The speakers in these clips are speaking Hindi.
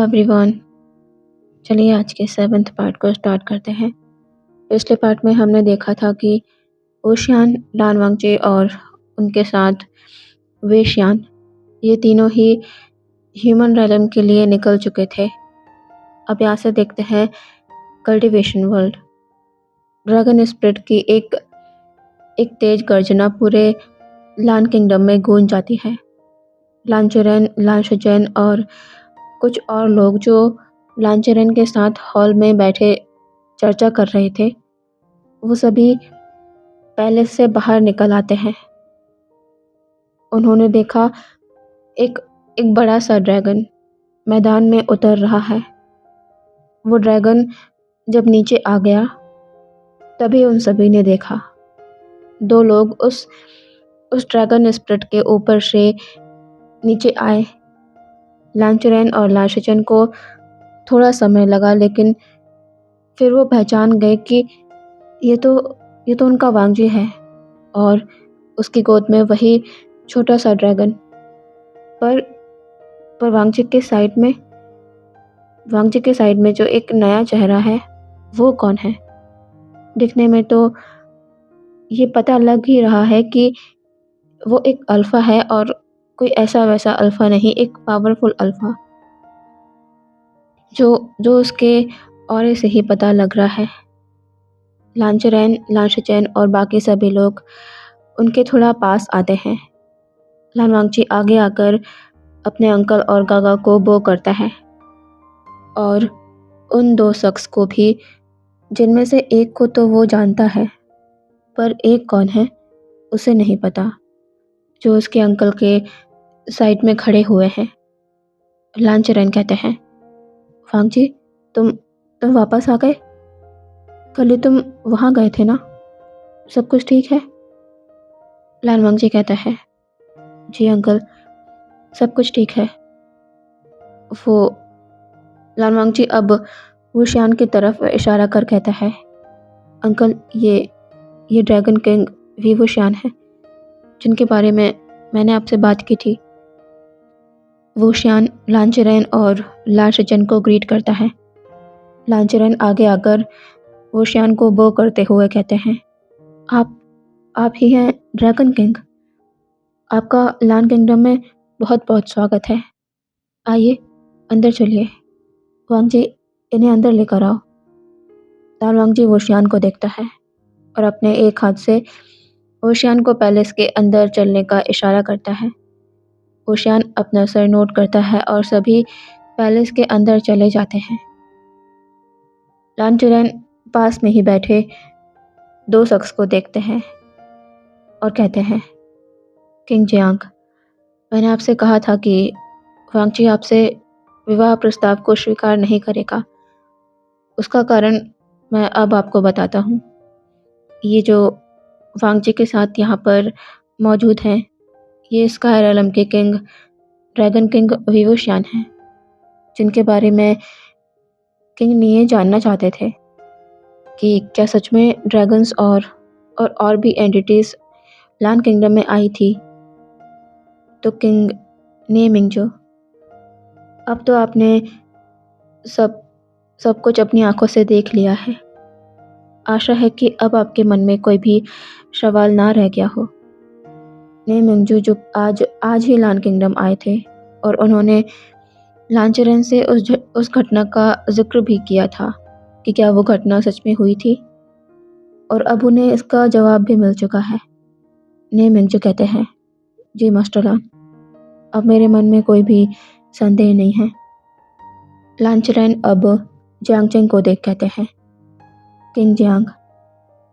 एवरीवन। चलिए आज के 7th पार्ट को स्टार्ट करते हैं। पिछले पार्ट में हमने देखा था कि ओशियान, लान वांगचे और उनके साथ वेशियान, ये तीनों ही ह्यूमन रैलम के लिए निकल चुके थे। अब यहाँ से देखते हैं कल्टीवेशन वर्ल्ड। ड्रैगन स्पिरिट की एक तेज गर्जना पूरे लान किंगडम में गूंज जाती है। लांचरेन, लांशजेन और कुछ और लोग जो लांचरेन के साथ हॉल में बैठे चर्चा कर रहे थे, वो सभी पैलेस से बाहर निकल आते हैं। उन्होंने देखा एक बड़ा सा ड्रैगन मैदान में उतर रहा है। वो ड्रैगन जब नीचे आ गया तभी उन सभी ने देखा 2 लोग उस ड्रैगन स्पिरिट के ऊपर से नीचे आए। लांचरेन और लांशचन को थोड़ा समय लगा, लेकिन फिर वो पहचान गए कि ये तो उनका वांगजी है और उसकी गोद में वही छोटा सा ड्रैगन। पर वांगजी के साइड में जो एक नया चेहरा है, वो कौन है? दिखने में तो ये पता लग ही रहा है कि वो एक अल्फा है, और कोई ऐसा वैसा अल्फा नहीं, एक पावरफुल अल्फा जो उसके ऑरे से ही पता लग रहा है। लांचरेन, लांशचैन और बाकी सभी लोग उनके थोड़ा पास आते हैं। लान वांगची आगे आकर अपने अंकल और गागा को बो करता है, और उन 2 शख्स को भी, जिनमें से एक को तो वो जानता है, पर एक कौन है उसे नहीं पता, जो उसके अंकल के साइड में खड़े हुए हैं। लांचरेन कहते हैं, वांगजी, तुम वापस आ गए? कल ही तुम वहाँ गए थे ना? सब कुछ ठीक है? लान वांगजी कहता है, जी अंकल, सब कुछ ठीक है। वो लान वांगजी अब वुशियान की तरफ इशारा कर कहता है, अंकल, ये ड्रैगन किंग वी वुशियान है, जिनके बारे में मैंने आपसे बात की थी। वुशियान लांचरेन और लांशचन को ग्रीट करता है। लांचरेन आगे आकर वुशियान को बो करते हुए कहते हैं, आप ही हैं ड्रैगन किंग। आपका लान किंगडम में बहुत बहुत स्वागत है। आइए अंदर चलिए। वांगजी, इन्हें अंदर लेकर आओ। लान वांगजी वुशियान को देखता है और अपने एक हाथ से वुशियान को पैलेस के अंदर चलने का इशारा करता है। वुशियान अपना सर नोट करता है और सभी पैलेस के अंदर चले जाते हैं। लांचरेन पास में ही बैठे 2 शख्स को देखते हैं और कहते हैं, किंग जियांग, मैंने आपसे कहा था कि वांगची आपसे विवाह प्रस्ताव को स्वीकार नहीं करेगा। उसका कारण मैं अब आपको बताता हूँ। ये जो वांगची के साथ यहाँ पर मौजूद हैं, ये स्काई रैलम के किंग, ड्रैगन किंग वी वुशियान हैं, जिनके बारे में किंग निये जानना चाहते थे कि क्या सच में ड्रैगन्स और भी एंटिटीज लान किंगडम में आई थी। तो किंग ने मिंगजो, अब तो आपने सब कुछ अपनी आंखों से देख लिया है। आशा है कि अब आपके मन में कोई भी सवाल ना रह गया हो। ने मिंगजू जो आज ही लान किंगडम आए थे, और उन्होंने लांचरेन से उस घटना का जिक्र भी किया था कि क्या वो घटना सच में हुई थी, और अब उन्हें इसका जवाब भी मिल चुका है। ने मिंगजू कहते हैं, जी मास्टर लान, अब मेरे मन में कोई भी संदेह नहीं है। लांचरेन अब जियांगचेंग को देख कहते हैं, किंग जियांग,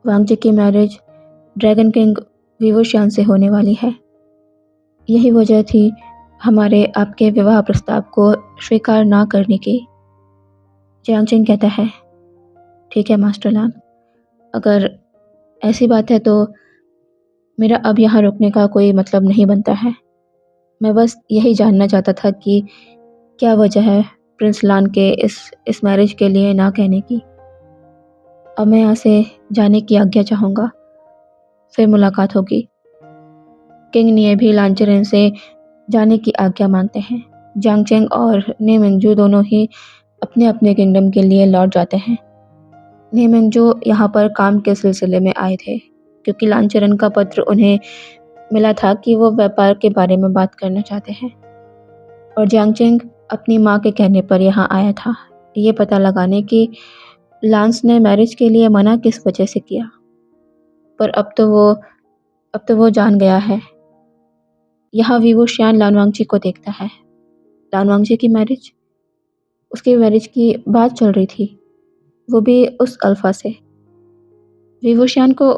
वांगजी की मैरिज ड्रैगन किंग वी वुशियान से होने वाली है। यही वजह थी हमारे आपके विवाह प्रस्ताव को स्वीकार ना करने की। जियांगचेंग कहता है, ठीक है मास्टर लान, अगर ऐसी बात है तो मेरा अब यहाँ रुकने का कोई मतलब नहीं बनता है। मैं बस यही जानना चाहता था कि क्या वजह है प्रिंस लान के इस मैरिज के लिए ना कहने की। अब मैं यहाँ से जाने की आज्ञा चाहूँगा, फिर मुलाकात होगी। किंग निये भी लांचरेन से जाने की आज्ञा मांगते हैं। जियांग चेंग और ने मिंगजू दोनों ही अपने अपने किंगडम के लिए लौट जाते हैं। ने मिंगजू यहाँ पर काम के सिलसिले में आए थे क्योंकि लांचरन का पत्र उन्हें मिला था कि वो व्यापार के बारे में बात करना चाहते हैं, और जियांग चेंग अपनी माँ के कहने पर यहाँ आया था, ये पता लगाने कि लांस ने मैरिज के लिए मना किस वजह से किया। पर अब तो वो जान गया है। यहाँ वीवू शियान लानवांगजी को देखता है। लानवांगजी की मैरिज, उसकी मैरिज की बात चल रही थी, वो भी उस अल्फा से। वीवू शियान को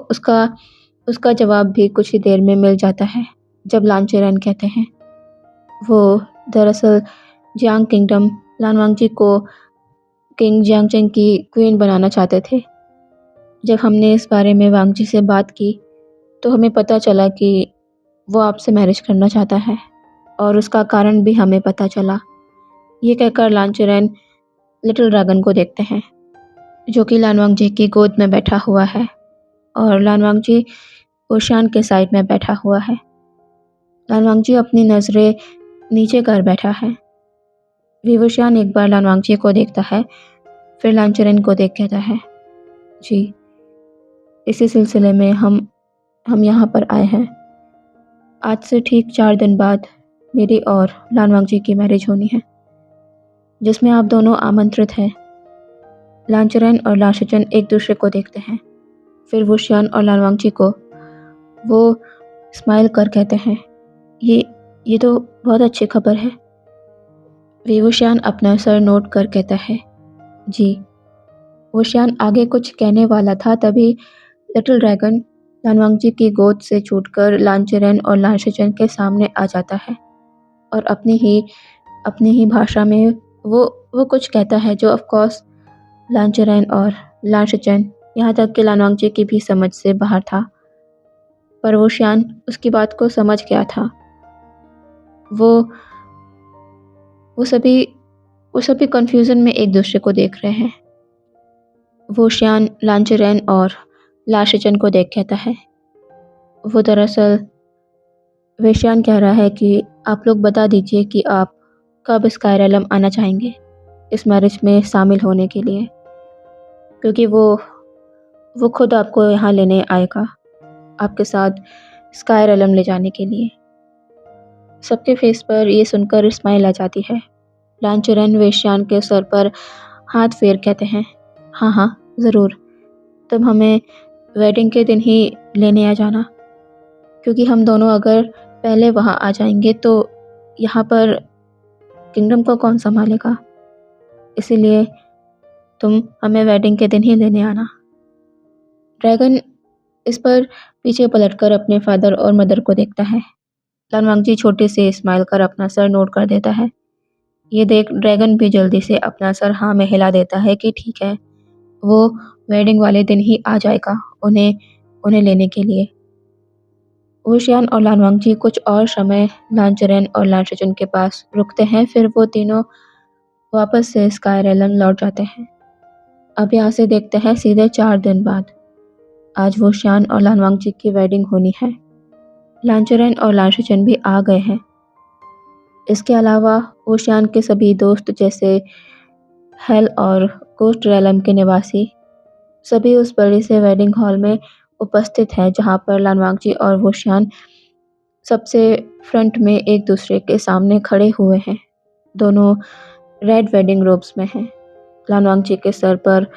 उसका जवाब भी कुछ ही देर में मिल जाता है जब लांचेरन कहते हैं वो दरअसल जियांग किंगडम लानवांगजी को किंग जियांगचेंग की क्वीन बनाना चाहते थे। जब हमने इस बारे में वांगजी से बात की तो हमें पता चला कि वो आपसे मैरिज करना चाहता है, और उसका कारण भी हमें पता चला। ये कहकर लांचेरन लिटिल ड्रैगन को देखते हैं जो कि लानवांगजी की गोद में बैठा हुआ है, और लानवांगजी ओशान के साइड में बैठा हुआ है। लानवांगजी अपनी नज़रें नीचे कर बैठा है। विवुशियान एक बार लानवांगजी को देखता है, फिर लांचेरन को देख कहता है, जी, इसी सिलसिले में हम यहाँ पर आए हैं। आज से ठीक 4 दिन बाद मेरी और लानवांगजी की मैरिज होनी है, जिसमें आप दोनों आमंत्रित हैं। लांचेरन और लाशिचन एक दूसरे को देखते हैं, फिर वुशियान और लानवांगजी को वो स्माइल कर कहते हैं, ये तो बहुत अच्छी खबर है। वुशियान अपना सर नोट कर कहता है, जी। वुशियान आगे कुछ कहने वाला था, तभी लिटिल ड्रैगन लानवांगजी की गोद से छूटकर लांचेरन और लाशिचन के सामने आ जाता है, और अपनी ही भाषा में वो कुछ कहता है जो ऑफ कोर्स लांचेरन और लाशिचन, यहाँ तक कि लानवांगजी की भी समझ से बाहर था। पर वुशियान उसकी बात को समझ गया था। वो सभी कन्फ्यूजन में एक दूसरे को देख रहे हैं। वुशियान लांचेरन और लाशिचन को देख कहता है, वो दरअसल वेशियान कह रहा है कि आप लोग बता दीजिए कि आप कब स्काईरेलम आना चाहेंगे इस मैरिज में शामिल होने के लिए, क्योंकि वो खुद आपको यहाँ लेने आएगा, आपके साथ स्काईरेलम ले जाने के लिए। सबके फेस पर ये सुनकर स्माइल आ जाती है। लांचेरन वेशियान के सर पर हाथ फेर कहते हैं, हाँ हाँ ज़रूर, तुम हमें वेडिंग के दिन ही लेने आ जाना, क्योंकि हम दोनों अगर पहले वहाँ आ जाएंगे तो यहाँ पर किंगडम को कौन संभालेगा, इसीलिए तुम हमें वेडिंग के दिन ही लेने आना। ड्रैगन इस पर पीछे पलटकर अपने फादर और मदर को देखता है। लानवांगजी छोटे से स्माइल कर अपना सर नोट कर देता है। ये देख ड्रैगन भी जल्दी से अपना सर हाँ में हिला देता है कि ठीक है, वो वेडिंग वाले दिन ही आ जाएगा उन्हें लेने के लिए। वुशियान और लानवांगजी कुछ और समय लांचेरन और लाशिचन के पास रुकते हैं, फिर वो तीनों वापस से स्काईरेलम लौट जाते हैं। अब यहाँ से देखते हैं सीधे 4 दिन बाद। आज वुशियान और लानवांगजी की वेडिंग होनी है। लांचेरन और लाशिचन भी आ गए हैं। इसके अलावा वुशियान के सभी दोस्त जैसे हेल और कोस्ट रेलम के निवासी सभी उस बड़े से वेडिंग हॉल में उपस्थित हैं, जहाँ पर लानवांगजी और वुशियान सबसे फ्रंट में एक दूसरे के सामने खड़े हुए हैं। दोनों रेड वेडिंग रोब्स में हैं। लानवांगजी के सर पर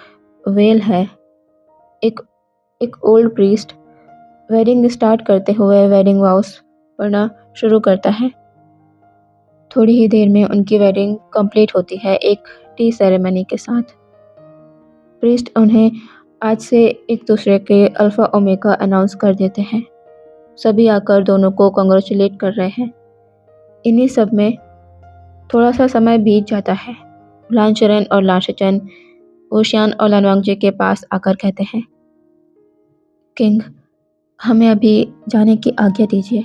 वेल है। एक ओल्ड प्रीस्ट वेडिंग स्टार्ट करते हुए वेडिंग वाउस पढ़ना शुरू करता है। थोड़ी ही देर में उनकी वेडिंग कंप्लीट होती है एक टी सेरेमनी के साथ। प्रीस्ट उन्हें आज से एक दूसरे के अल्फा ओमेगा अनाउंस कर देते हैं। सभी आकर दोनों को कांग्रेचुलेट कर रहे हैं। इन्हीं सब में थोड़ा सा समय बीत जाता है। लांचेरन और लाशिचन वुशियान और लानवांगजी के पास आकर कहते हैं, किंग, हमें अभी जाने की आज्ञा दीजिए।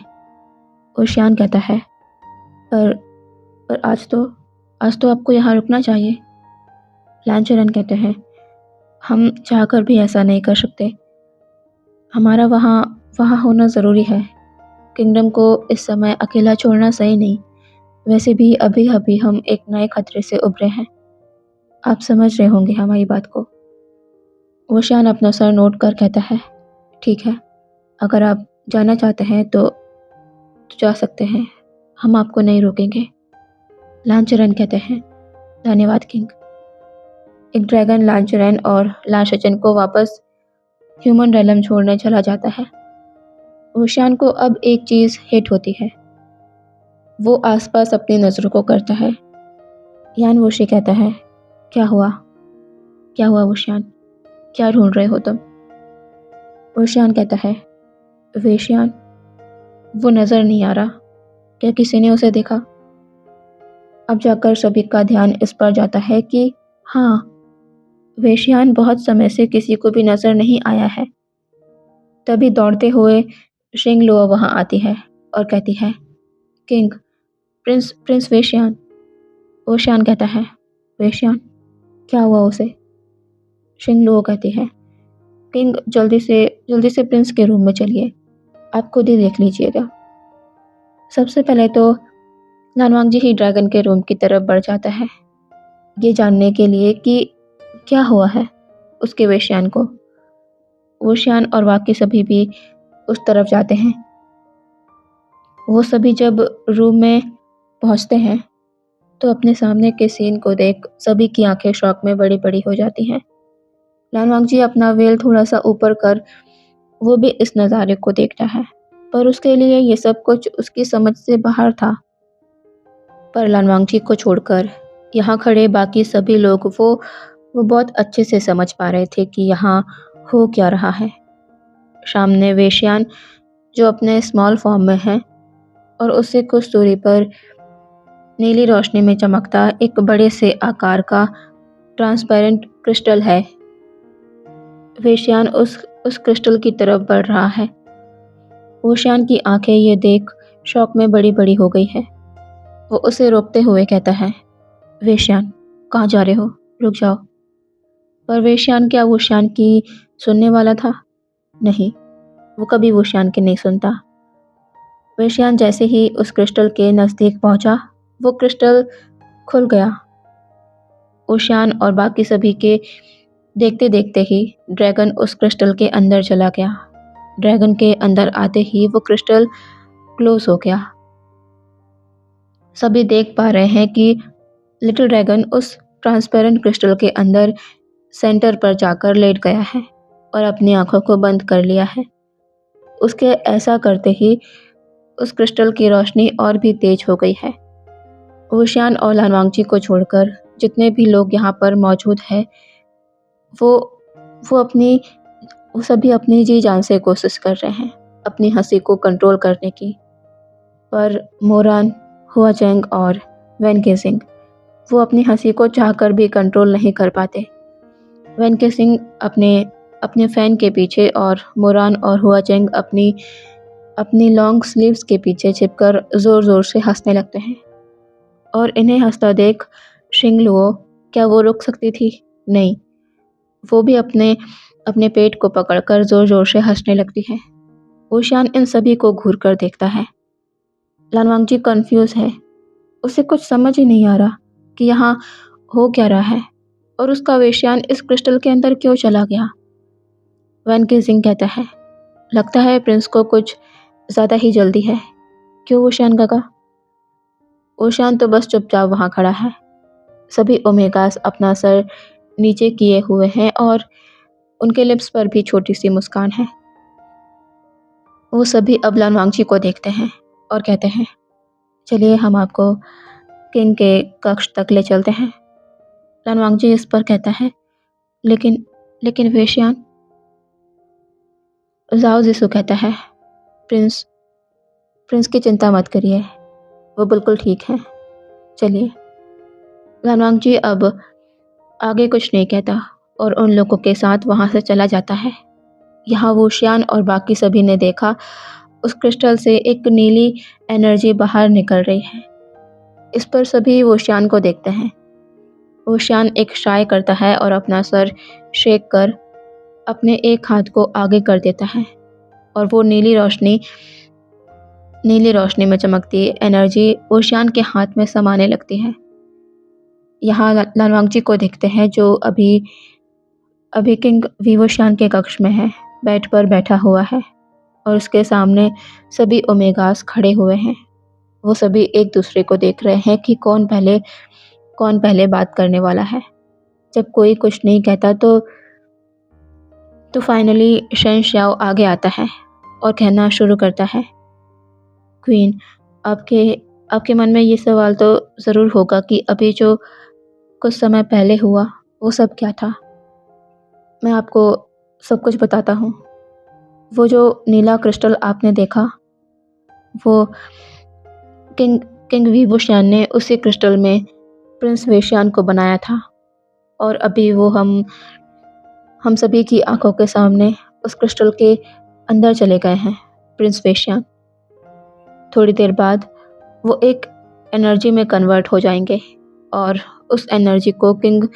वुशियान कहता है, पर आज तो आपको यहाँ रुकना चाहिए। लांचेरन कहते हैं, हम चाहकर भी ऐसा नहीं कर सकते। हमारा वहाँ होना ज़रूरी है। किंगडम को इस समय अकेला छोड़ना सही नहीं। वैसे भी अभी-अभी हम एक नए खतरे से उभरे हैं। आप समझ रहे होंगे हमारी बात को। वोशियान अपना सर नोट कर कहता है, ठीक है, अगर आप जाना चाहते हैं तो जा सकते हैं। हम आपको नहीं रोकेंगे। लांचरन कहते हैं, धन्यवाद किंग। एक ड्रैगन लांचरन और लांशचन को वापस ह्यूमन रेलम छोड़ने चला जाता है। वोशियान को अब एक चीज़ हिट होती है। वो आसपास अपनी नज़रों को करता है। यान वोशी कहता है, क्या हुआ? क्या हुआ वोशियान? क्या ढूंढ रहे हो तुम? वोशियान कहता है, वेशियान, वो नज़र नहीं आ रहा। क्या किसी ने उसे देखा? अब जाकर सभी का ध्यान इस पर जाता है कि हाँ, वेशियान बहुत समय से किसी को भी नज़र नहीं आया है। तभी दौड़ते हुए शिंग लुओ वहाँ आती है और कहती है, किंग, प्रिंस प्रिंस वेशियान। वोशियान कहता है, वेशियान, क्या हुआ उसे? शिंग लुओ कहती है, किंग, जल्दी से प्रिंस के रूम में चलिए। आप खुद ही देख लीजिएगा। सबसे पहले तो लानवांग जी ही ड्रैगन के रूम की तरफ बढ़ जाता है, ये जानने के लिए कि क्या हुआ है उसके वेश्यान को। वोशियान और बाकी सभी भी उस तरफ जाते हैं। वो सभी जब रूम में पहुंचते हैं तो अपने सामने के सीन को देख सभी की आंखें शॉक में बड़ी बड़ी हो जाती हैं। लानवांग जी अपना वेल थोड़ा सा ऊपर कर वो भी इस नज़ारे को देखता है, पर उसके लिए ये सब कुछ उसकी समझ से बाहर था। पर लानवांग जी को छोड़कर यहाँ खड़े बाकी सभी लोग वो बहुत अच्छे से समझ पा रहे थे कि यहाँ हो क्या रहा है। सामने वेशियान जो अपने स्मॉल फॉर्म में है और उससे कुछ दूरी पर नीली रोशनी में चमकता एक बड़े से आकार का ट्रांसपेरेंट क्रिस्टल है। वेशियान उस क्रिस्टल की तरफ बढ़ रहा है। वेशियान की आंखें ये देख शौक में बड़ी बड़ी हो गई है। वो उसे रोकते हुए कहता है, वेशियान, कहाँ जा रहे हो? रुक जाओ। पर वेशियान क्या वोशियान की सुनने वाला था? नहीं, वो कभी वोशियान की नहीं सुनता। वेशियान जैसे ही उस क्रिस्टल के नज़दीक पहुंचा, वो क्रिस्टल खुल गया। वोशियान और बाकी सभी के देखते देखते ही ड्रैगन उस क्रिस्टल के अंदर चला गया। ड्रैगन के अंदर आते ही वो क्रिस्टल क्लोज हो गया। सभी देख पा रहे हैं कि लिटिल ड्रैगन उस ट्रांसपेरेंट क्रिस्टल के अंदर सेंटर पर जाकर लेट गया है और अपनी आंखों को बंद कर लिया है। उसके ऐसा करते ही उस क्रिस्टल की रोशनी और भी तेज हो गई है। वोशियान और लानवांग जी को छोड़कर जितने भी लोग यहाँ पर मौजूद हैं, वो वो सभी अपनी जी जान से कोशिश कर रहे हैं अपनी हंसी को कंट्रोल करने की। पर मोरान, हुआचेंग और वैन केसिंग वो अपनी हंसी को चाहकर भी कंट्रोल नहीं कर पाते। वैन केसिंग अपने फैन के पीछे और मोरान और हुआचेंग अपनी लॉन्ग स्लीव्स के पीछे छिपकर ज़ोर ज़ोर से हंसने लगते हैं। और इन्हें हंसता देख शिंग लुओ, क्या वो रुक सकती थी? नहीं, वो भी अपने पेट को पकड़कर ज़ोर ज़ोर से हंसने लगती है। वोशियान इन सभी को घूर कर देखता है। लानवांग जी कन्फ्यूज़ है। उसे कुछ समझ ही नहीं आ रहा कि यहाँ हो क्या रहा है और उसका वेशियान इस क्रिस्टल के अंदर क्यों चला गया। वैन केसिंग कहता है, लगता है प्रिंस को कुछ ज़्यादा ही जल्दी है। क्यों वोशियान काका? वोशियान तो बस चुपचाप वहाँ खड़ा है। सभी ओमेगास अपना सर नीचे किए हुए हैं और उनके लिप्स पर भी छोटी सी मुस्कान है। वो सभी अब लानवांग जी को देखते हैं और कहते हैं, चलिए हम आपको किंग के कक्ष तक ले चलते हैं। लानवांग जी इस पर कहता है, लेकिन लेकिन वेशियान। जाओ जिसु कहता है, प्रिंस प्रिंस की चिंता मत करिए, वो बिल्कुल ठीक है, चलिए। लानवांग जी अब आगे कुछ नहीं कहता और उन लोगों के साथ वहाँ से चला जाता है। यहाँ वोशियान और बाकी सभी ने देखा उस क्रिस्टल से एक नीली एनर्जी बाहर निकल रही है। इस पर सभी वोशियान को देखते हैं। वोशियान एक ट्राई करता है और अपना सर शेक कर अपने एक हाथ को आगे कर देता है और वो नीली रोशनी नीली रोशनी में चमकती एनर्जी ओशियान के हाथ में समाने लगती है। यहाँ लालवांगजी को देखते हैं जो अभी अभी किंग विवोशान के कक्ष में है, बेड पर बैठा हुआ है और उसके सामने सभी ओमेगास खड़े हुए हैं। वो सभी एक दूसरे को देख रहे हैं कि कौन पहले बात करने वाला है। जब कोई कुछ नहीं कहता तो फाइनली शेन श्याओ आगे आता है और कहना शुरू करता है, क्वीन, आपके आपके मन में ये सवाल तो ज़रूर होगा कि अभी जो कुछ समय पहले हुआ वो सब क्या था। मैं आपको सब कुछ बताता हूँ। वो जो नीला क्रिस्टल आपने देखा, वो किंग किंग विवोशियान ने उसी क्रिस्टल में प्रिंस वेशियान को बनाया था और अभी वो हम सभी की आंखों के सामने उस क्रिस्टल के अंदर चले गए हैं। प्रिंस वेशियान थोड़ी देर बाद वो एक एनर्जी में कन्वर्ट हो जाएंगे और उस एनर्जी को किंग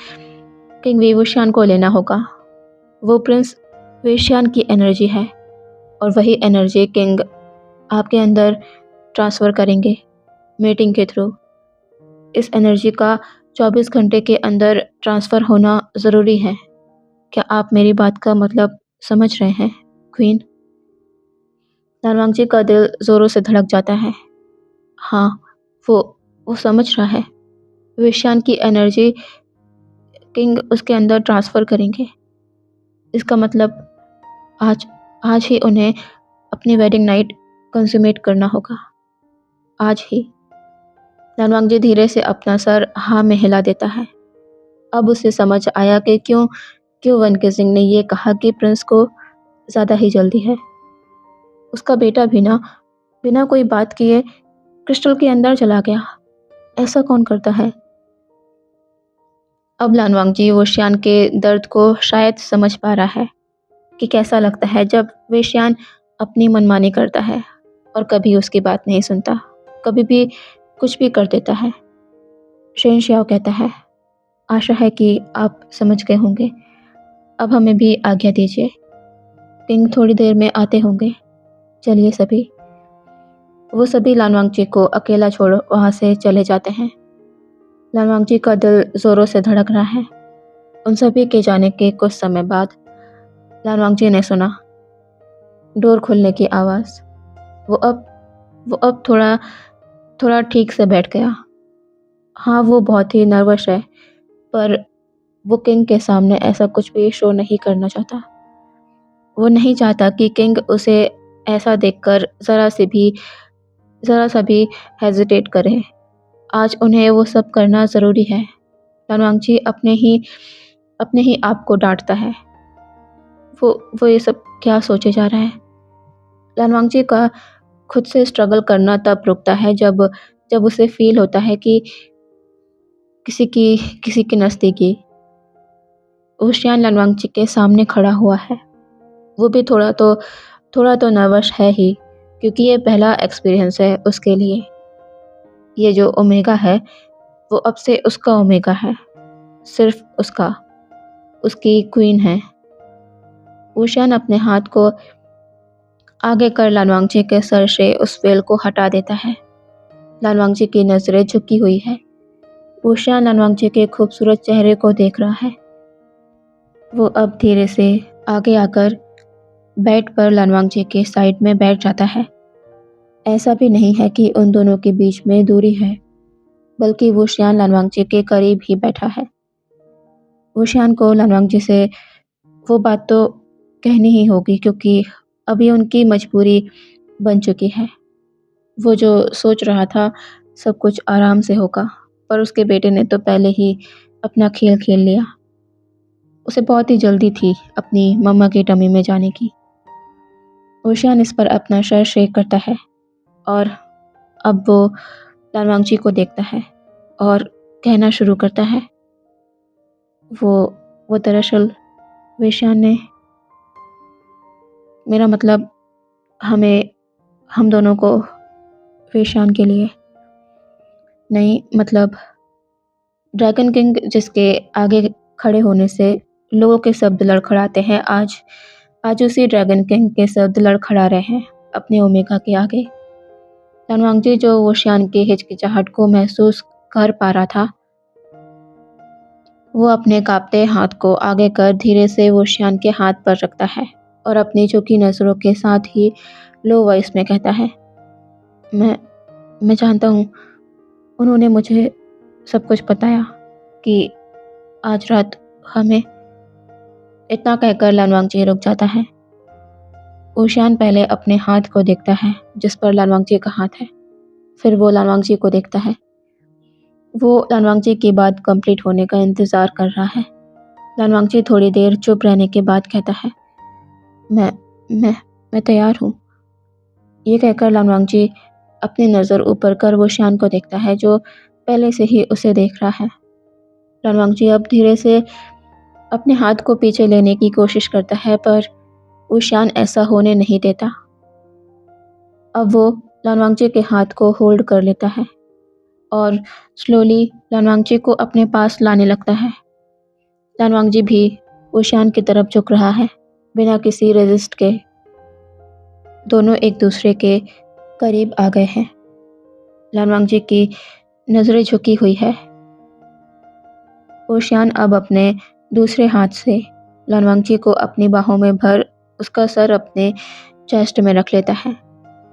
किंग विवोशियान को लेना होगा। वो प्रिंस वेशियान की एनर्जी है और वही एनर्जी किंग आपके अंदर ट्रांसफ़र करेंगे मीटिंग के थ्रू। इस एनर्जी का 24 घंटे के अंदर ट्रांसफ़र होना ज़रूरी है। क्या आप मेरी बात का मतलब समझ रहे हैं, क्वीन? लालवांगजी का दिल ज़ोरों से धड़क जाता है। हाँ, वो समझ रहा है। वेश्यान की एनर्जी किंग उसके अंदर ट्रांसफ़र करेंगे। इसका मतलब आज आज ही उन्हें अपनी वेडिंग नाइट कंsummate करना होगा। आज ही। लालवांगजी धीरे से अपना सर हाँ में हिला देता है। अब उसे समझ आया कि क्यों क्यों वन के सिंह ने ये कहा कि प्रिंस को ज़्यादा ही जल्दी है। उसका बेटा बिना कोई बात किए क्रिस्टल के अंदर चला गया। ऐसा कौन करता है? अब लालवांगजी वेश्यान के दर्द को शायद समझ पा रहा है कि कैसा लगता है जब वेश्यान अपनी मनमानी करता है और कभी उसकी बात नहीं सुनता, कभी भी कुछ भी कर देता है। शेन श्याओ कहता है, आशा है कि आप समझ गए होंगे। अब हमें भी आज्ञा दीजिए। किंग थोड़ी देर में आते होंगे। चलिए सभी। वो सभी लालवांगजी को अकेला छोड़ वहाँ से चले जाते हैं। लालवांगजी का दिल ज़ोरों से धड़क रहा है। उन सभी के जाने के कुछ समय बाद लालवांगजी ने सुना डोर खुलने की आवाज़। वो अब थोड़ा ठीक से बैठ गया। हाँ, वो बहुत ही नर्वस है, पर वो किंग के सामने ऐसा कुछ भी शो नहीं करना चाहता। वो नहीं चाहता कि किंग उसे ऐसा देखकर ज़रा सा भी हेजिटेट करे। आज उन्हें वो सब करना ज़रूरी है। लालवांगजी अपने ही आप को डांटता है। वो ये सब क्या सोचे जा रहा है? लालवांगजी का खुद से स्ट्रगल करना तब रुकता है जब उसे फील होता है कि किसी की नज़दीकी ओशियान लालवांगजी के सामने खड़ा हुआ है। वो भी थोड़ा तो नर्वस है ही, क्योंकि ये पहला एक्सपीरियंस है उसके लिए। ये जो ओमेगा है वो अब से उसका ओमेगा है, सिर्फ उसकी क्वीन है। ओशियान अपने हाथ को आगे कर लालवांगजी के सर से उस वेल को हटा देता है। लालवांगजी की नज़रें झुकी हुई है। ओशियान लालवांगजी के खूबसूरत चेहरे को देख रहा है। वो अब धीरे से आगे आकर बेड पर लालवांगजी के साइड में बैठ जाता है। ऐसा भी नहीं है कि उन दोनों के बीच में दूरी है, बल्कि ओशियान लालवांगजी के करीब ही बैठा है। ओशियान को लालवांगजी से वो बात तो कहनी ही होगी, क्योंकि अभी उनकी मजबूरी बन चुकी है। वो जो सोच रहा था सब कुछ आराम से होगा, पर उसके बेटे ने तो पहले ही अपना खेल खेल लिया। उसे बहुत ही जल्दी थी अपनी मम्मा की टमी में जाने की। ओशियान इस पर अपना सर शेक करता है और अब वो लालवांगजी को देखता है और कहना शुरू करता है, वो दरअसल वेश्यान ने, मेरा मतलब हम दोनों को वेश्यान के लिए नहीं, मतलब ड्रैगन किंग जिसके आगे खड़े होने से लोगों के शब्द लड़खड़ाते हैं, आज उसी ड्रैगन किंग के शब्द लड़खड़ा रहे हैं अपने ओमेगा के आगे। लनवांगजी जो वोशियान की हिचकिचाहट को महसूस कर पा रहा था, वो अपने कांपते हाथ को आगे कर धीरे से वोशियान के हाथ पर रखता है और अपनी झुकी नज़रों के साथ ही लो वॉइस में कहता है, मैं मैं जानता हूँ, उन्होंने मुझे सब कुछ बताया कि आज रात हमें। इतना कहकर लनवांगजी रुक जाता है। वोशियान पहले अपने हाथ को देखता है जिस पर लनवांगजी का हाथ है, फिर वो लनवांगजी को देखता है। वो लनवांगजी की बात कंप्लीट होने का इंतज़ार कर रहा है। लनवांगजी थोड़ी देर चुप रहने के बाद कहता है, मैं मैं मैं तैयार हूँ। ये कहकर लनवांगजी अपनी नज़र ऊपर कर वोशियान को देखता है जो पहले से ही उसे देख रहा है। लनवांगजी अब धीरे से अपने हाथ को पीछे लेने की कोशिश करता है पर वोशियान ऐसा होने नहीं देता। अब वो लनवांगजी के हाथ को होल्ड कर लेता है और स्लोली लनवांगजी को अपने पास लाने लगता है। लनवांगजी भी वोशियान की तरफ झुक रहा है, बिना किसी रेजिस्ट के। दोनों एक दूसरे के करीब आ गए हैं। लनवांगजी की नज़रें झुकी हुई है। वोशियान अब अपने दूसरे हाथ से लनवांगजी को अपनी बाहों में भर उसका सर अपने चेस्ट में रख लेता है।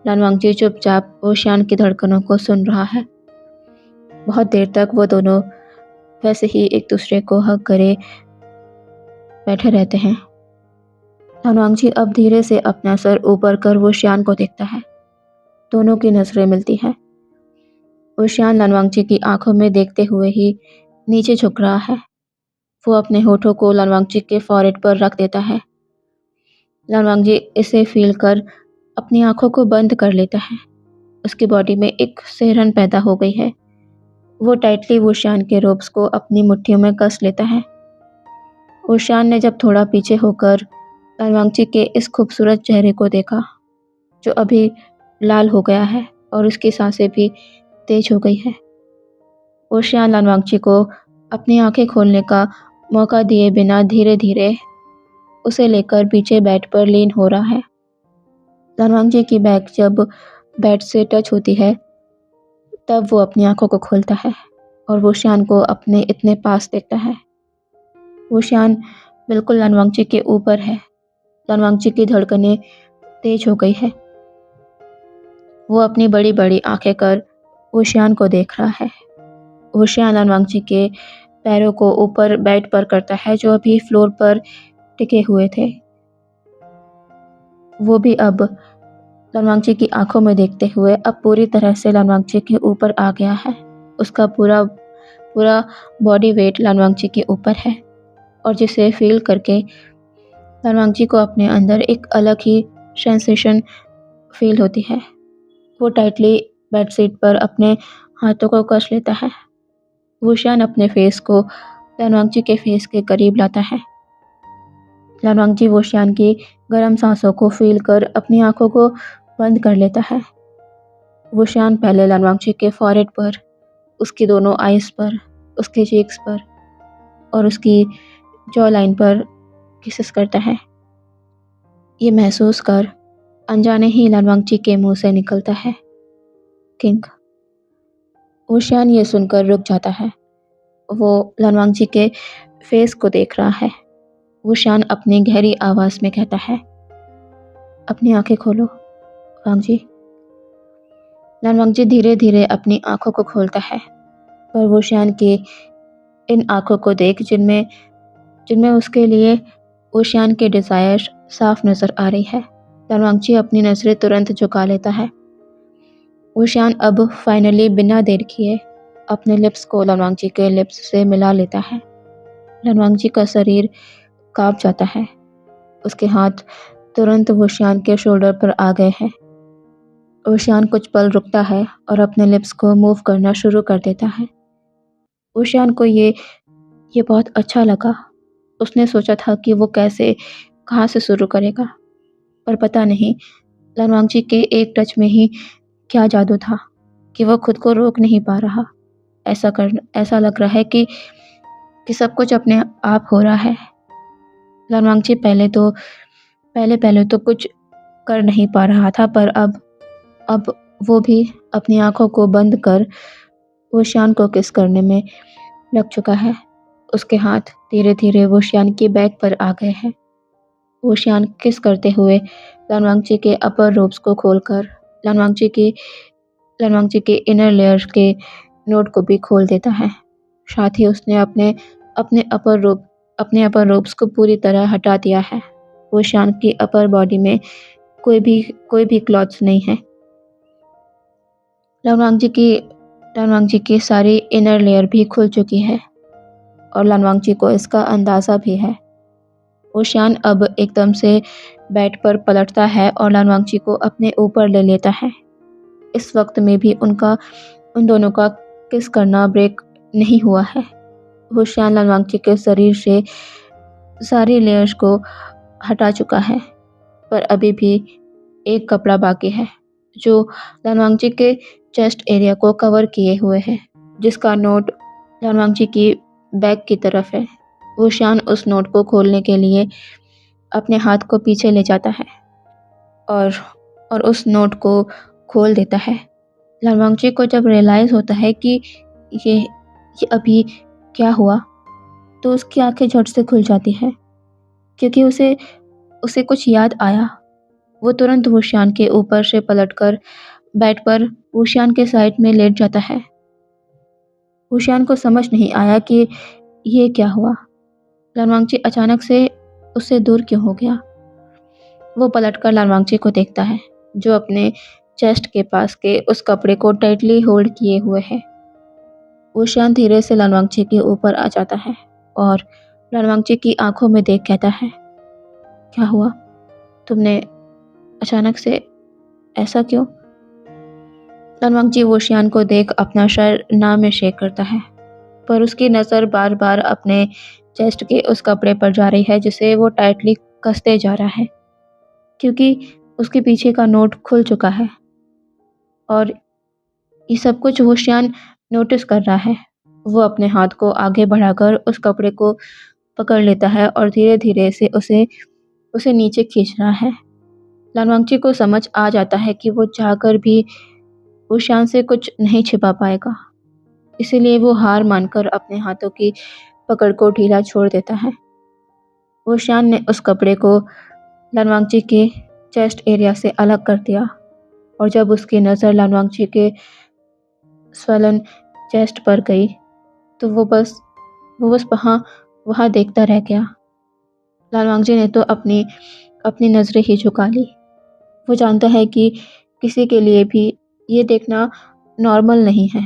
लनवांगजी चुपचाप वोशियान की धड़कनों को सुन रहा है। बहुत देर तक वो दोनों वैसे ही एक दूसरे को हग करे बैठे रहते हैं। लनवांगजी अब धीरे से अपना सर ऊपर कर वोशियान को देखता है। दोनों की नज़रें मिलती हैं। वोशियान लनवांगजी की आंखों में देखते हुए ही नीचे झुक रहा है। वो अपने होठों को लनवांगजी के फॉरहेड पर रख देता है। लनवांगजी इसे फील कर अपनी आंखों को बंद कर लेता है। उसकी बॉडी में एक सिहरन पैदा हो गई है। वो टाइटली वोशियान के रोब्स को अपनी मुट्ठियों में कस लेता है। वोशियान ने जब थोड़ा पीछे होकर लनवांगजी के इस खूबसूरत चेहरे को देखा, जो अभी लाल हो गया है और उसकी सांसें भी तेज हो गई है, वोशियान लनवांगजी को अपनी आंखें खोलने का मौका दिए बिना धीरे धीरे उसे लेकर पीछे बेड पर लीन हो रहा है। लनवांगजी की बैक जब बेड से टच होती है, तब वो अपनी आंखों को खोलता है और वोशियान को अपने इतने पास देखता है। वोशियान बिल्कुल लनवांगजी के ऊपर है। लनवांगजी की धड़कनें तेज हो गई है। वो अपनी बड़ी बड़ी आंखें कर वोशियान को देख रहा है। वोशियान लनवांगजी के पैरों को ऊपर बेड पर करता है जो अभी फ्लोर पर टिके हुए थे। वो भी अब लनवांगजी की आंखों में देखते हुए अब पूरी तरह से लनवांगजी के ऊपर आ गया है। उसका पूरा पूरा बॉडी वेट लनवांगजी के ऊपर है और जिसे फील करके लनवांगजी को अपने अंदर एक अलग ही सेंसेशन फील होती है। वो टाइटली बेडशीट पर अपने हाथों को कस लेता है। वोशियान अपने फेस को लनवांगजी के फेस के करीब लाता है। लनवांगजी वोशियान की गर्म सांसों को फील कर अपनी आंखों को बंद कर लेता है। वोशियान पहले लनवांगजी के फॉरहेड पर, उसकी दोनों आइज़ पर, उसके चीक्स पर और उसकी जॉ लाइन पर किसेस करता है। ये महसूस कर अनजाने ही लनवांगजी के मुंह से निकलता है, किंग। वोशियान ये सुनकर रुक जाता है। वो लनवांगजी के फेस को देख रहा है। वोशियान अपनी गहरी आवाज़ में कहता है, अपनी आंखें खोलो वांगजी। लनवांगजी धीरे धीरे अपनी आंखों को खोलता है, पर वोशियान की इन आंखों को देख जिनमें जिनमें उसके लिए वोशियान के डिज़ायर साफ नज़र आ रही है, लनवांगजी अपनी नज़रें तुरंत झुका लेता है। वोशियान अब फाइनली बिना देर किए अपने लिप्स को लनवांगजी के लिप्स से मिला लेता है। लनवांगजी का शरीर कांप जाता है। उसके हाथ तुरंत वोशियान के शोल्डर पर आ गए हैं। वोशियान कुछ पल रुकता है और अपने लिप्स को मूव करना शुरू कर देता है। वोशियान को ये बहुत अच्छा लगा। उसने सोचा था कि वो कैसे, कहाँ से शुरू करेगा, पर पता नहीं लनवांगजी के एक टच में ही क्या जादू था कि वो खुद को रोक नहीं पा रहा। ऐसा लग रहा है कि सब कुछ अपने आप हो रहा है। लनवांगजी पहले पहले तो कुछ कर नहीं पा रहा था, पर अब वो भी अपनी आँखों को बंद कर वोशियान को किस करने में लग चुका है। उसके हाथ धीरे-धीरे वोशियान के बैक पर आ गए हैं। वोशियान किस करते हुए लानवांगची के अपर रोब्स को खोलकर लानवांगची के इनर लेयर के नोट को भी खोल देता है। साथ ही उसने अपने अपने अपर रोब्स को पूरी तरह हटा दिया है। वोशियान की अपर बॉडी में कोई भी क्लॉथ्स नहीं है। लानवांगची की सारी इनर लेयर भी खुल चुकी है और लानवांगची को इसका अंदाज़ा भी है। वोशियान अब एकदम से बेड पर पलटता है और लानवांगची को अपने ऊपर ले लेता है। इस वक्त में भी उन दोनों का किस करना ब्रेक नहीं हुआ है। वोशियान लानवांगची के शरीर से सारी लेयर्स को हटा चुका है, पर अभी भी एक कपड़ा बाकी है जो लानवांगची के चेस्ट एरिया को कवर किए हुए है, जिसका नोट लानवांगची की बैक की तरफ है। वोशियान उस नोट को खोलने के लिए अपने हाथ को पीछे ले जाता है और उस नोट को खोल देता है। लानवांगची को जब रियलाइज़ होता है कि ये अभी क्या हुआ, तो उसकी आंखें झट से खुल जाती हैं, क्योंकि उसे कुछ याद आया। वो तुरंत वोशियान के ऊपर से पलटकर बेड पर वोशियान के साइड में लेट जाता है। वोशियान को समझ नहीं आया कि ये क्या हुआ। लानवांगची अचानक से उससे दूर क्यों हो गया। वो पलटकर लानवांगची को देखता है, जो अपने चेस्ट के पास के उस कपड़े को टाइटली होल्ड किए हुए है। वोशियान धीरे से लानवांगची के ऊपर आ जाता है और लानवांगची की आंखों में देख कहता है, क्या हुआ? तुमने अचानक से ऐसा क्यों? लानवांगची वोशियान को देख अपना सर ना में शेक करता है, पर उसकी नज़र बार बार अपने चेस्ट के उस कपड़े पर जा रही है जिसे वो टाइटली कसते जा रहा है, क्योंकि उसके पीछे का नोट खुल चुका है और ये सब कुछ वोशियान नोटिस कर रहा है। वो अपने हाथ को आगे बढ़ाकर उस कपड़े को पकड़ लेता है और धीरे धीरे से उसे नीचे खींच रहा है। लानवांगची को समझ आ जाता है कि वो चाहकर भी वोशियान से कुछ नहीं छिपा पाएगा, इसीलिए वो हार मानकर अपने हाथों की पकड़ को ढीला छोड़ देता है। वोशियान ने उस कपड़े को लानवांगची के चेस्ट एरिया से अलग कर दिया और जब उसकी नज़र लानवांगची के स्वलन चेस्ट पर गई, तो वो बस वहाँ देखता रह गया। लानवांगची ने तो अपनी नज़रें ही झुका ली। वो जानता है कि किसी के लिए भी ये देखना नॉर्मल नहीं है।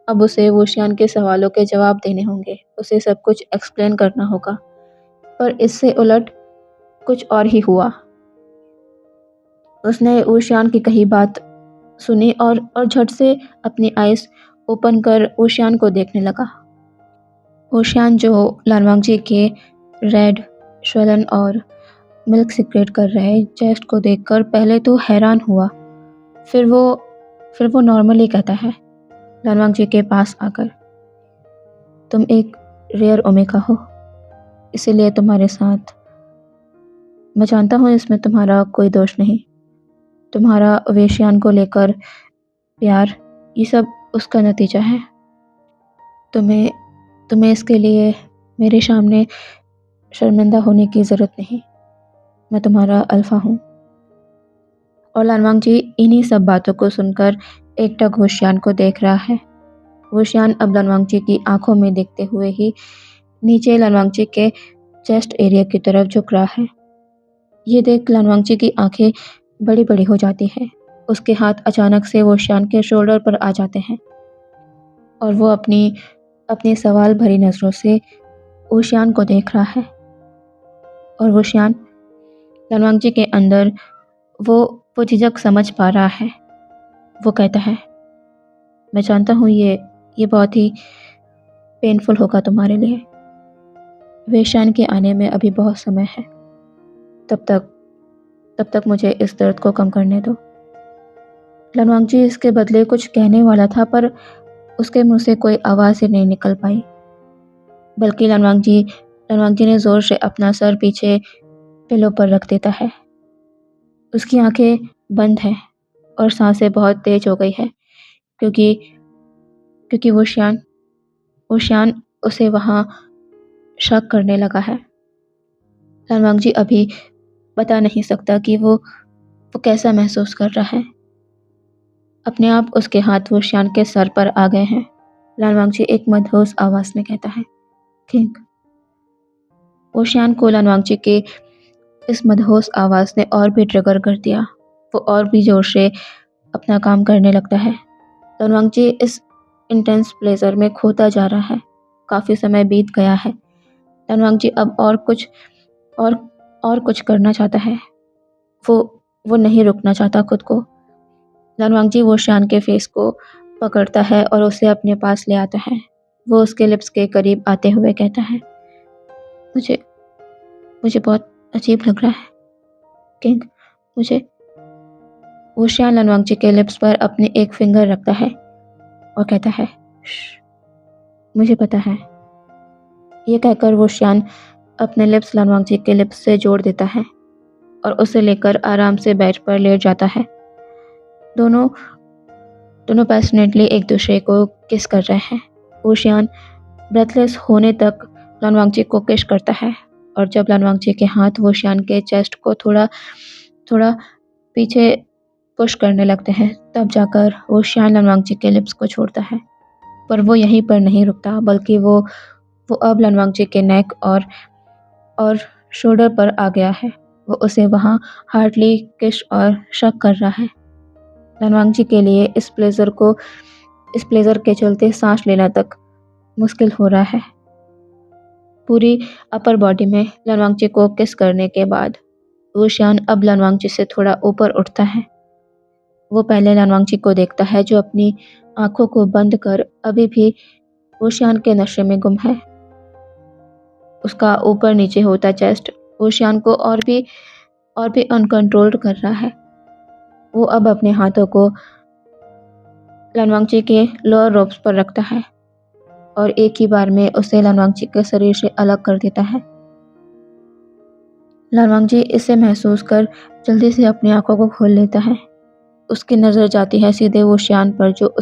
अब उसे वोशियान के सवालों के जवाब देने होंगे, उसे सब कुछ एक्सप्लेन करना होगा, पर इससे उलट कुछ और ही हुआ। उसने वोशियान की कही बात सुनी और झट से अपनी आइज़ ओपन कर वोशियान को देखने लगा। वोशियान जो लानवांगची के रेड, स्वलन और मिल्क सीक्रेट कर रहे चेस्ट को देखकर पहले तो हैरान हुआ, फिर वो नॉर्मली कहता है लानवांगची के पास आकर, तुम एक रेयर ओमेगा हो, इसीलिए तुम्हारे साथ, मैं जानता हूँ इसमें तुम्हारा कोई दोष नहीं, तुम्हारा वेशियान को लेकर प्यार, ये सब उसका नतीजा है। तुम्हें इसके लिए मेरे सामने शर्मिंदा होने की ज़रूरत नहीं, मैं तुम्हारा अल्फ़ा हूँ। और लानवांगची इन्हीं सब बातों को सुनकर एकटक वोशियान को देख रहा है। वोशियान अब लानवांगची की आंखों में देखते हुए ही नीचे लानवांगची के चेस्ट एरिया की तरफ झुक रहा है। ये देख लानवांगची की आंखें बड़ी बड़ी हो जाती हैं। उसके हाथ अचानक से वोशियान के शोल्डर पर आ जाते हैं और वो अपनी सवाल भरी नज़रों से वोशियान को देख रहा है। और वोशियान लानवांगची के अंदर वो झिझक समझ पा रहा है। वो कहता है, मैं जानता हूँ ये बहुत ही पेनफुल होगा तुम्हारे लिए। वेशियान के आने में अभी बहुत समय है, तब तक मुझे इस दर्द को कम करने दो। लानवांगची इसके बदले कुछ कहने वाला था, पर उसके मुंह से कोई आवाज़ ही नहीं निकल पाई, बल्कि लानवांगची ने ज़ोर से अपना सर पीछे पिलो पर रख देता है। उसकी आंखें बंद हैं और सांसें बहुत तेज हो गई है, क्योंकि क्योंकि वो श्यान उसे वहाँ शक करने लगा है। लालवांग जी अभी बता नहीं सकता कि वो कैसा महसूस कर रहा है। अपने आप उसके हाथ वो श्यान के सर पर आ गए हैं। लालवांग जी एक मदहोश आवाज में कहता है, किंग। वो श्यान को लालवांग जी के इस मदहोश आवाज ने और भी ट्रिगर कर दिया। वो और भी जोर से अपना काम करने लगता है। लालवांग जी इस इंटेंस प्लेजर में खोता जा रहा है। काफी समय बीत गया है। लालवांग जी अब और और कुछ करना चाहता है। वो वो नहीं रुकना चाहता खुद को। लालवांग जी वो शान के फेस को पकड़ता है और उसे अपने पास ले आता है। वो उसके लिप्स के करीब आते हुए कहता है, मुझे मुझे बहुत अजीब लग रहा है, किंग। मुझे वो शान लालवांग जी के लिप्स पर अपने एक फिंगर रखता है और कहता है, "श्श, मुझे पता है। ये कहकर वो शान अपने लिप्स लालवांग जी के लिप्स से जोड़ देता है और उसे लेकर आराम से बेड पर लेट जाता है। दोनों दोनों पैशनेटली एक दूसरे को किस कर रहे हैं। ओशियान ब्रेथलेस होने तक लानवांगची को किस करता है और जब लानवांगची के हाथ वोशियान के चेस्ट को थोड़ा थोड़ा पीछे पुश करने लगते हैं, तब जाकर वोशियान लानवांगची के लिप्स को छोड़ता है। पर वो यहीं पर नहीं रुकता, बल्कि वो अब लानवांगची के नेक और शोल्डर पर आ गया है। वो उसे वहाँ हार्डली किस और शक कर रहा है। लानवांगची के लिए इस प्लेजर के चलते सांस लेना तक मुश्किल हो रहा है। पूरी अपर बॉडी में लानवांगची को किस करने के बाद वुशियान अब लानवांगची से थोड़ा ऊपर उठता है। वो पहले लानवांगची को देखता है, जो अपनी आंखों को बंद कर अभी भी वुशियान के नशे में गुम है। उसका ऊपर नीचे होता चेस्ट वुशियान को और भी अनकंट्रोल्ड कर रहा है। वो अब अपने हाथों को लानवांगची के लोअर रोब्स पर रखता है और एक ही बार में उसे लानवांगची के शरीर से अलग कर देता है। लानवांगची इसे महसूस कर जल्दी से अपनी आंखों को खोल लेता है। उसकी नजर जाती है सीधे वो श्यान पर, जो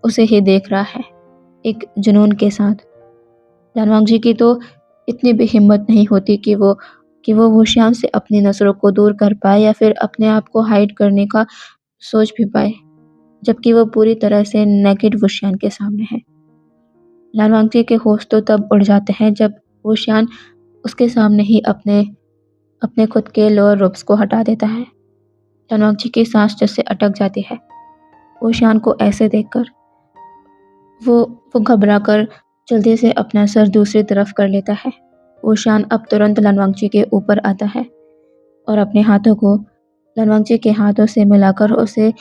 उसे ही देख रहा है, एक जुनून के साथ। लानवांगची की तो इतनी भी हिम्मत नहीं होती कि वो श्यान से अपनी नजरों को दूर कर पाए या फिर अपने आप को हाइड करने का सोच भी पाए, जबकि वो पूरी तरह से नेकेड वुशियान के सामने है। लानवांगची के होश तो तब उड़ जाते हैं जब वुशियान उसके सामने ही अपने खुद के लोअर रोब्स को हटा देता है। लानवांगची की सांस जैसे अटक जाती है। वुशियान को ऐसे देखकर वो घबरा कर जल्दी से अपना सर दूसरी तरफ कर लेता है। वुशियान अब तुरंत लानवांगची के ऊपर आता है और अपने हाथों को लानवांगची के हाथों से मिलाकर उसे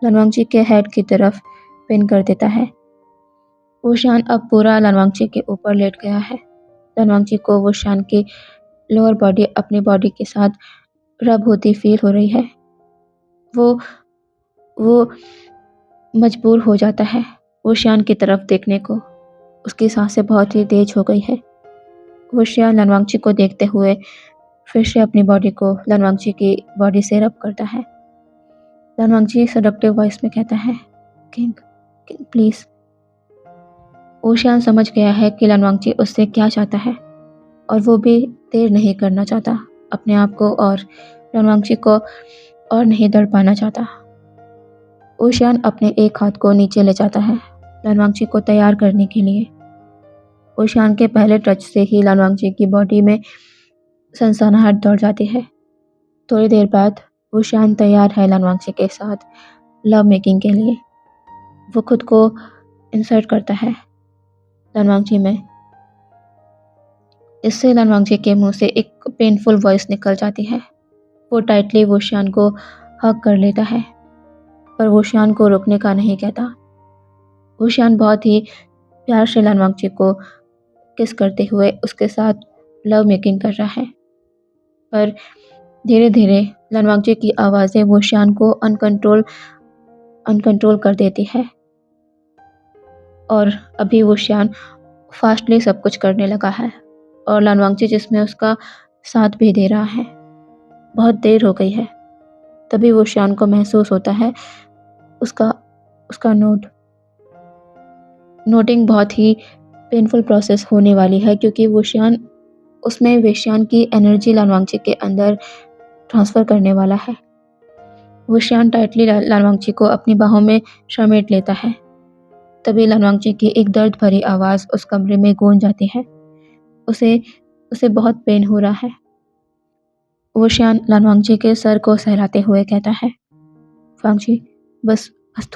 लानवांगची के हेड की तरफ पिन कर देता है। वुशियान अब पूरा लानवांगची के ऊपर लेट गया है। लानवांगची को वुशियान की लोअर बॉडी अपनी बॉडी के साथ रब होती फील हो रही है। वो वो मजबूर हो जाता है वुशियान की तरफ देखने को। उसकी सांसें बहुत ही तेज हो गई है। वुशियान लानवांगची को देखते हुए फिर से अपनी बॉडी को लानवांगची की बॉडी से रब करता है। लानवांगची सडक्टिव वॉइस में कहता है, किंग, किंग प्लीज। वुशियान समझ गया है कि लानवांगची उससे क्या चाहता है और वो भी देर नहीं करना चाहता। अपने आप को और लानवांगची को और नहीं दड़ पाना चाहता। वुशियान अपने एक हाथ को नीचे ले जाता है लानवांगची को तैयार करने के लिए। वुशियान के पहले टच से ही लानवांगची की बॉडी में सनसनाहट दौड़ जाती है। थोड़ी देर बाद वुशियान तैयार है लानवांगची के साथ लव मेकिंग के लिए। वो खुद को इंसर्ट करता है लानवांगची में। इससे लानवांगची के मुंह से एक पेनफुल वॉइस निकल जाती है। वो टाइटली वुशियान को हग कर लेता है, पर वुशियान को रुकने का नहीं कहता। वुशियान बहुत ही प्यार से लानवांगची को किस करते हुए उसके साथ लव मेकिंग कर रहा है, पर धीरे धीरे लानवांगची की आवाज़ें वुशियान को अनकंट्रोल कर देती है और अभी वुशियान फास्टली सब कुछ करने लगा है और लानवांगची जिसमें उसका साथ भी दे रहा है। बहुत देर हो गई है, तभी वोशियान को महसूस होता है उसका उसका नोटिंग बहुत ही पेनफुल प्रोसेस होने वाली है, क्योंकि वोशियान उसमें वेशियान की एनर्जी लानवांगची के अंदर ट्रांसफ़र करने वाला है। वोशियान टाइटली लानवांगची को अपनी बाहों में समेट लेता है। तभी लानवांगची की एक दर्द भरी आवाज़ उस कमरे में गूंज जाती है। उसे उसे बहुत पेन हो रहा है। वोशियान लानवांगची के सर को सहलाते हुए कहता है, वांगची, बस बस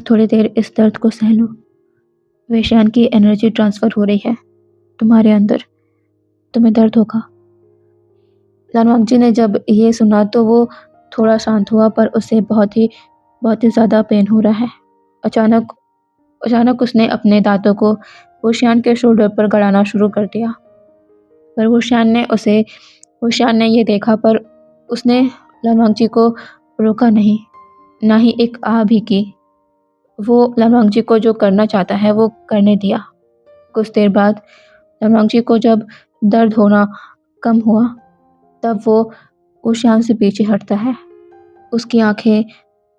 थोड़ी देर इस दर्द को सह लो। वेशियान की एनर्जी ट्रांसफ़र हो रही है तुम्हारे अंदर, तुम्हें दर्द होगा। लानवांगची ने जब ये सुना तो वो थोड़ा शांत हुआ, पर उसे बहुत ही ज़्यादा पेन हो रहा है। अचानक अचानक उसने अपने दाँतों को वोशियान के शोल्डर पर गड़ाना शुरू कर दिया। पर वोशियान ने ये देखा, पर उसने लानवांगची को रोका नहीं, ना ही एक आह भी की। वो लानवांगची को जो करना चाहता है वो करने दिया। कुछ देर बाद लानवांगची को जब दर्द होना कम हुआ, तब वो वोशियान से पीछे हटता है। उसकी आँखें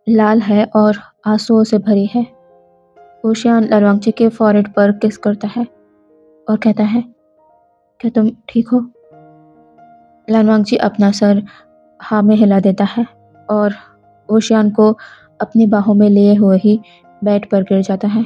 लाल है और आंसुओं से भरी है। वोशियान लानवांगची के फॉरहेड पर किस करता है और कहता है, क्या तुम ठीक हो? लानवांगची अपना सर हाँ में हिला देता है और वोशियान को अपनी बाहों में लिए हुए ही बेड पर गिर जाता है।